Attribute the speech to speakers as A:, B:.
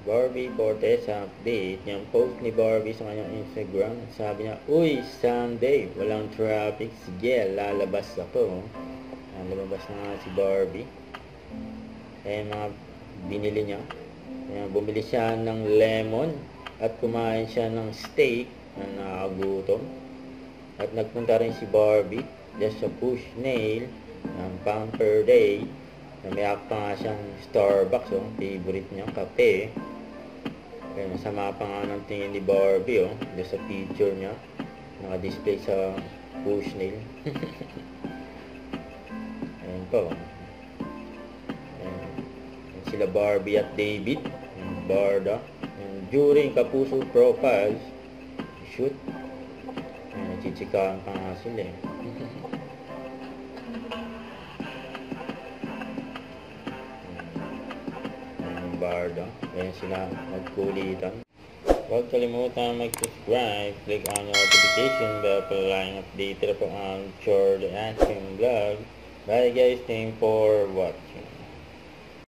A: Barbie Fortes update. Yung post ni Barbie sa kanyang Instagram. Sabi niya, "Uy, Sunday, walang traffic. Sige, lalabas ako." Lumabas na nga si Barbie. Mga binili niya. Bumili siya ng lemon at kumain siya ng steak na nakagutom. At nagpunta rin si Barbie just sa push nail ng Pamper Day. May pa nga siyang Starbucks, favorite niya, kape. Kaya masama pa nga ng tingin ni Barbie, just sa picture niya. Naka-display sa push nail. Ayan po. Ayan. Sila Barbie at David. Barda. During Kapuso Profiles shoot. Chichikahan pa nga sila Barda. Ayan sila magkulitan. Huwag kalimutan mag-subscribe, click on notification bell para laging updated po ang Chord Action Vlog. Bye guys, thanks for watching.